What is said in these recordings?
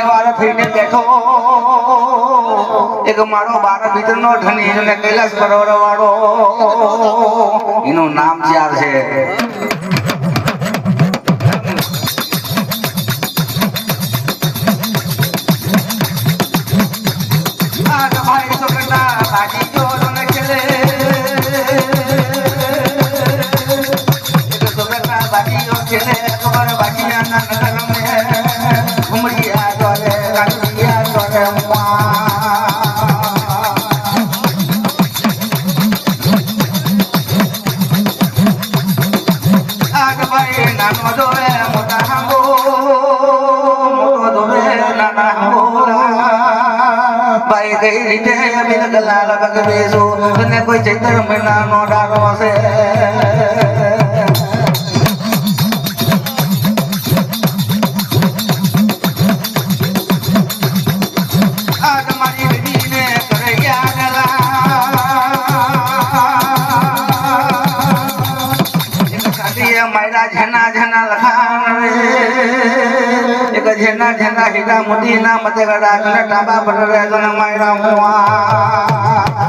તહેવાર થઈને બેઠો એક મારો બાર ભીતરનો ધણી અને કૈલાસ પર્વત વાળો એનું નામ ચાર છે કઈ રીતે ગલા લગ બેસો તને કોઈ ચૈતર મહિનાનો ડારો હશે જેના જેના હીરા મોતી ના મતે ગડા કને ટાબા પર રે જન માયરા મુઆ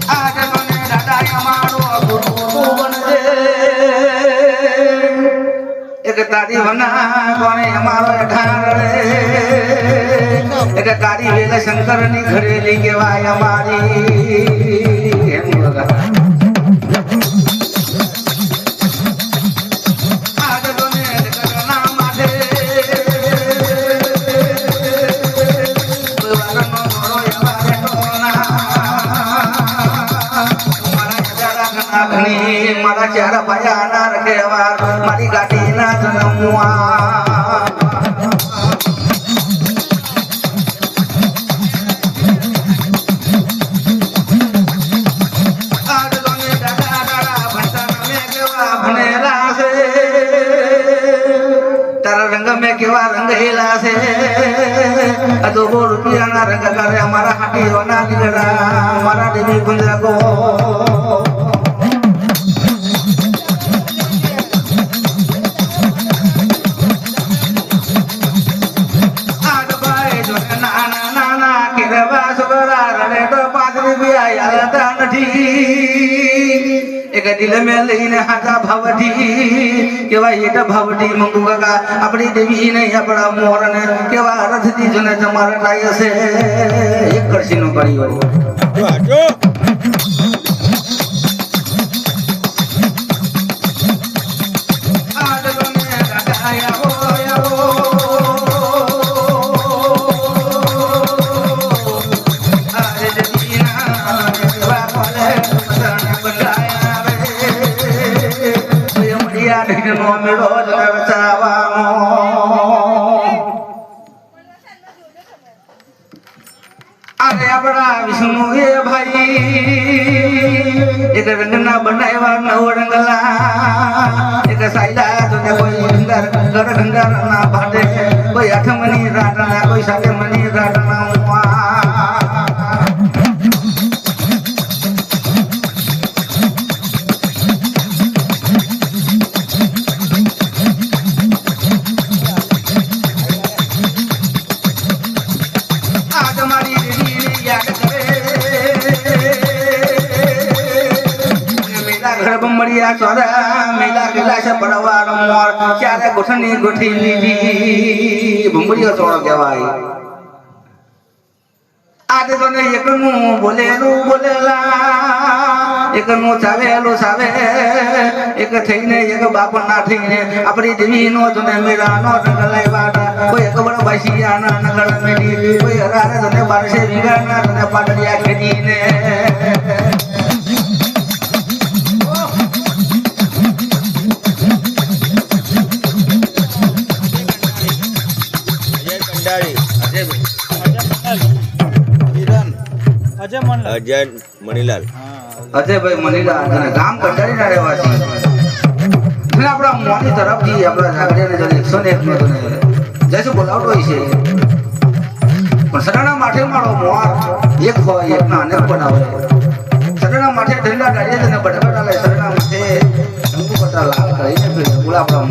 આજ મને દાદા અમારો ગુરુ બનજે એક તારી વના કોણે અમારો ઠાર રે એક કારી વેલ શંકર ની ઘરેલી કેવાય અમારી એમ લગા મારા ચાર ભાયા ના રખેવાર મારી ગાડી ના જન્મવા તારા રંગ મેં કેવા રંગ હેલા છે અતો રૂપિયા ના રંગ કરે અમારા હાટીઓ ના દીકરા મારા દેવી ગુંજરા કો एक दिल में लेने हाथा भवटी केवा येटा भवटी मंगू काका अपनी देवी ने अपना मोरन केवा रथ दी जने તમારે લાય છે એક કરસી નો કર્યો જો अरे अपना विष्णु ये भाई एक रंगना बनाया नव रंगला एक साइला तुझे कोई अंदर घर अंदर ना बाटे कोई आठ मनी राटना कोई सात मनी राटना मरिया चोरा मेला गेला से बड़वार मोर चारे गोठनी गोठी लीधी भुमरियो चोरो कहेवाय आदे तो ने एकनु बोलेलु बोलेला एकनु चावेलु चावे एक थईने एक बाप ना थईने अपनी देवी नो तने मेरा नो ढंगलाई वाटा कोई एक बड़ बासिया ना नगड़ मेली कोई हरारे तने बारसे बीघा ना तने पाटड़िया खेती ने अजय मणिलाल अजय भाई मणिलाल जने गाम कंडारी ना રહેવાસી એટલે આપડા મોની તરફથી આપડા જાગડીને જને 101 નો તને જैसे બોલાવતો હોય છે પણ સડાના માથે મારો મોર એક હોય એકના અનેક બનાવે સડાના માથે ઢંડા ડાળીએ જને બટકા ડાલે સડાના માથે ના લાલ કરી છે ગુલાબ રામ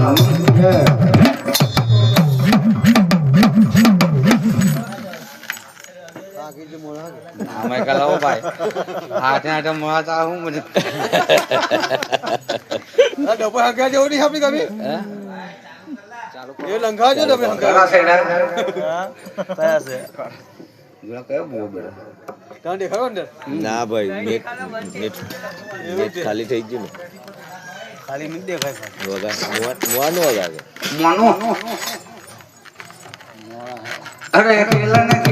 અમે કલાવો ભાઈ હાથે હાથે મળતા હું મને આ ડબ્બો હંગા જેવું નહીં આપી કભી એ લંઘા જો તમે ઘણા સેડા કયા છે ગુલાબ કયો બહુ બેડા ત્યાં દેખાડો અંદર ના ભાઈ નેટ ખાલી થઈ ગયું ને ખાલી નહીં દેખાય મોવાનો વગાડે મોનો અરે ખેલા ને